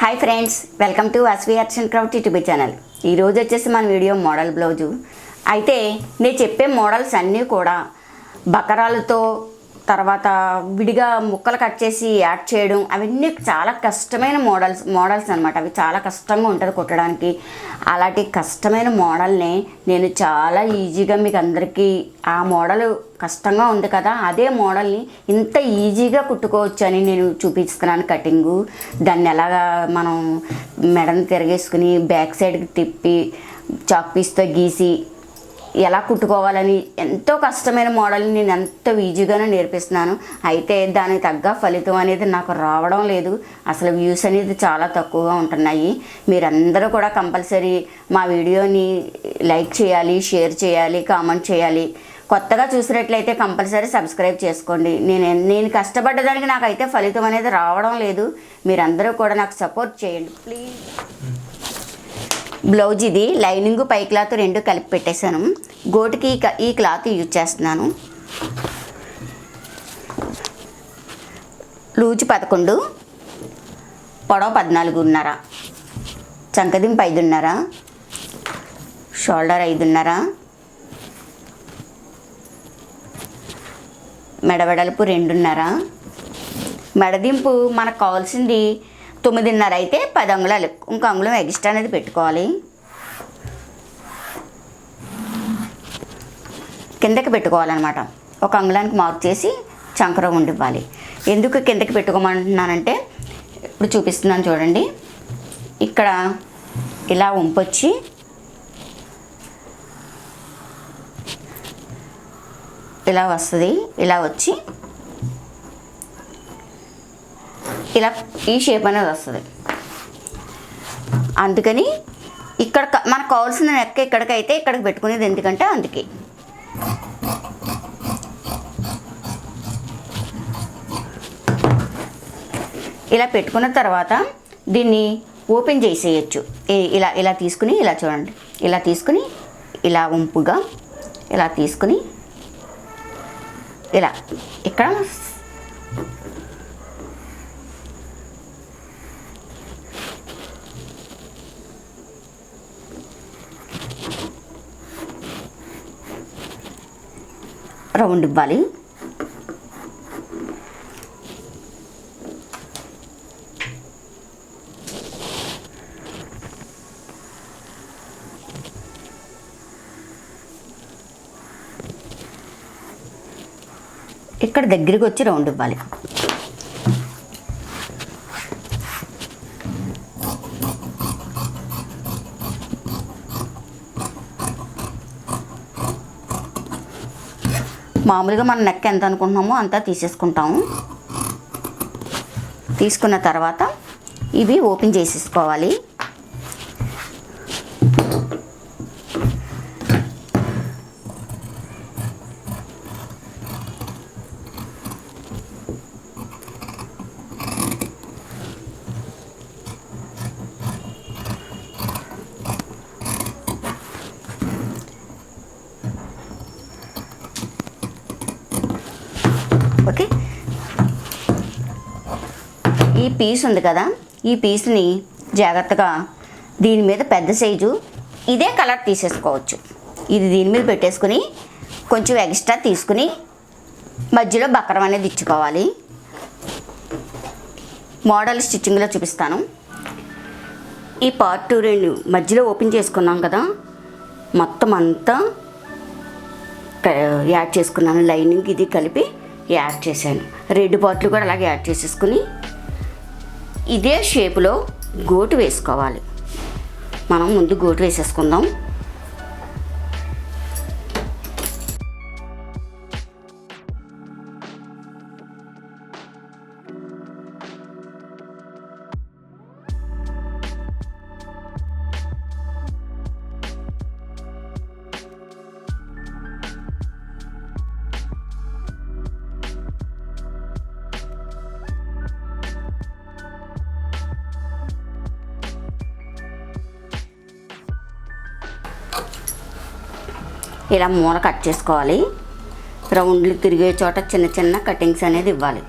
Hi friends, welcome to Vasavi-Arts&Crafts YouTube channel. ఈరోజు వచ్చేసి మన వీడియో మోడల్ బ్లౌజు. అయితే నేను చెప్పే మోడల్స్ అన్నీ కూడా బకరాలతో తర్వాత విడిగా ముక్కలు కట్ చేసి యాడ్ చేయడం అవన్నీ చాలా కష్టమైన మోడల్స్ అనమాట. అవి చాలా కష్టంగా ఉంటుంది కుట్టడానికి. అలాంటి కష్టమైన మోడల్ని నేను చాలా ఈజీగా మీకు అందరికీ ఆ మోడల్ కష్టంగా ఉంది కదా, అదే మోడల్ని ఇంత ఈజీగా కుట్టుకోవచ్చు అని నేను చూపిస్తున్నాను. కటింగు దాన్ని ఎలాగా మనం మెడను తిరగేసుకుని బ్యాక్ సైడ్కి తిప్పి చాక్ పీస్తో గీసి ఎలా కుట్టుకోవాలని ఎంతో కష్టమైన మోడల్ని నేను ఎంతో ఈజీగానే నేర్పిస్తున్నాను. అయితే దానికి తగ్గ ఫలితం అనేది నాకు రావడం లేదు. అసలు వ్యూస్ అనేది చాలా తక్కువగా ఉంటున్నాయి. మీరందరూ కూడా కంపల్సరీ మా వీడియోని లైక్ చేయాలి, షేర్ చేయాలి, కామెంట్ చేయాలి. కొత్తగా చూసినట్లయితే కంపల్సరీ సబ్స్క్రైబ్ చేసుకోండి. నేను కష్టపడ్డదానికి నాకైతే ఫలితం అనేది రావడం లేదు. మీరందరూ కూడా నాకు సపోర్ట్ చేయండి ప్లీజ్. బ్లౌజ్ ఇది లైనింగ్ పై క్లాత్ రెండు కలిపి పెట్టేశాను. గోటుకి ఈ క్లాత్ యూజ్ చేస్తున్నాను. లూజ్ 11, పొడవు 14.5, చంకదింపు 5.5, షోల్డర్ 5.5, మెడవెడల్పు 2.5. మెడదింపు మనకు కావాల్సింది 9.5 అయితే 10 అంగుళాలు, ఇంకో అంగుళం ఎక్స్ట్రా అనేది పెట్టుకోవాలి. కిందకి పెట్టుకోవాలన్నమాట. ఒక అంగుళానికి మార్క్ చేసి చంకర ఉండివ్వాలి. ఎందుకు కిందకి పెట్టుకోమంటున్నానంటే ఇప్పుడు చూపిస్తున్నాను చూడండి. ఇక్కడ ఇలా వంపొచ్చి ఇలా వస్తుంది. ఇలా వచ్చి ఇలా ఈ షేప్ అనేది వస్తుంది. అందుకని ఇక్కడ మనకు కావాల్సిన నెక్క ఇక్కడికైతే ఇక్కడికి పెట్టుకునేది. ఎందుకంటే అందుకే ఇలా పెట్టుకున్న తర్వాత దీన్ని ఓపెన్ చేసేయచ్చు. ఇలా ఇలా తీసుకుని ఇలా చూడండి, ఇలా తీసుకుని ఇలా వంపుగా ఇలా తీసుకుని ఇలా ఇక్కడ రౌండ్ ఇవ్వాలి. ఇక్కడ దగ్గరికి వచ్చి రౌండ్ ఇవ్వాలి. మామూలుగా మన నెక్ ఎంత అనుకుంటున్నామో అంతా తీసేసుకుంటాము. తీసుకున్న తర్వాత ఇవి ఓపెన్ చేసేసుకోవాలి. ఓకే, ఈ పీస్ ఉంది కదా, ఈ పీస్ని జాగ్రత్తగా దీని మీద పెద్ద సైజు ఇదే కలర్ తీసేసుకోవచ్చు. ఇది దీని మీద పెట్టేసుకుని కొంచెం ఎక్స్ట్రా తీసుకుని మధ్యలో బక్రం అనేది ఇచ్చుకోవాలి. మోడల్ స్టిచ్చింగ్లో చూపిస్తాను. ఈ పార్ట్ 2 మధ్యలో ఓపెన్ చేసుకున్నాం కదా, మొత్తం అంతా యాడ్ చేసుకున్నాను. లైనింగ్ ఇది కలిపి యాడ్ చేశాను. 2 పార్ట్లు కూడా అలాగే యాడ్ చేసేసుకుని ఇదే షేపులో గోటు వేసుకోవాలి. మనం ముందు గోటు వేసేసుకుందాం. ఇలా మూల కట్ చేసుకోవాలి. రౌండ్లు తిరిగే చోట చిన్న చిన్న కటింగ్స్ అనేది ఇవ్వాలి.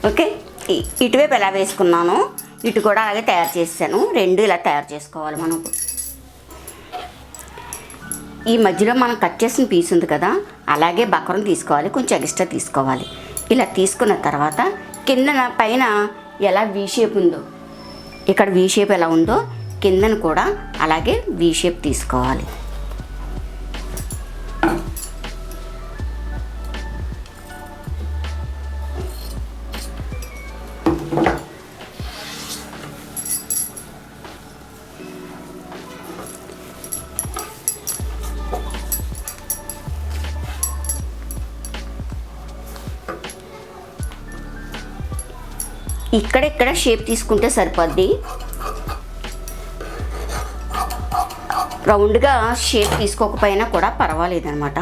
ఓకే, ఇటువైపు ఎలా వేసుకున్నానో ఇటు కూడా అలాగే తయారు చేసాను. రెండు ఇలా తయారు చేసుకోవాలి మనం. ఈ మధ్యలో మనం కట్ చేసిన పీస్ ఉంది కదా, అలాగే బకరం తీసుకోవాలి, కొంచెం ఎక్స్ట్రా తీసుకోవాలి. ఇలా తీసుకున్న తర్వాత కిందన పైన ఎలా వీ షేప్ ఉందో, ఇక్కడ వీ షేప్ ఎలా ఉందో కిందన కూడా అలాగే వీ షేప్ తీసుకోవాలి. ఇక్కడ షేప్ తీసుకుంటే సరిపోద్ది. రౌండ్గా షేప్ తీసుకోకపోయినా కూడా పర్వాలేదన్నమాట.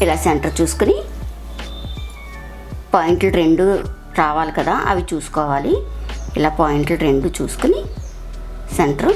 ఇలా సెంటర్ చూసుకుని పాయింట్లు రెండు రావాలి కదా, అవి చూసుకోవాలి. ఇలా పాయింట్లు రెండు చూసుకుని సెంటర్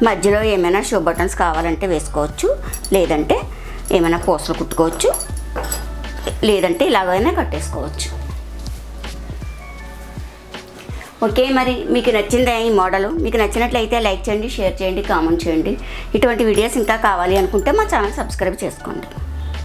మధ్యలో ఏమైనా షో బటన్స్ కావాలంటే వేసుకోవచ్చు, లేదంటే ఏమైనా పోస్టులు కుట్టుకోవచ్చు, లేదంటే ఇలాగైనా కట్టేసుకోవచ్చు. ఓకే, మరి మీకు నచ్చిందా ఈ మోడలు? మీకు నచ్చినట్లయితే లైక్ చేయండి, షేర్ చేయండి, కామెంట్ చేయండి. ఇటువంటి వీడియోస్ ఇంకా కావాలి అనుకుంటే మా ఛానల్ సబ్స్క్రైబ్ చేసుకోండి.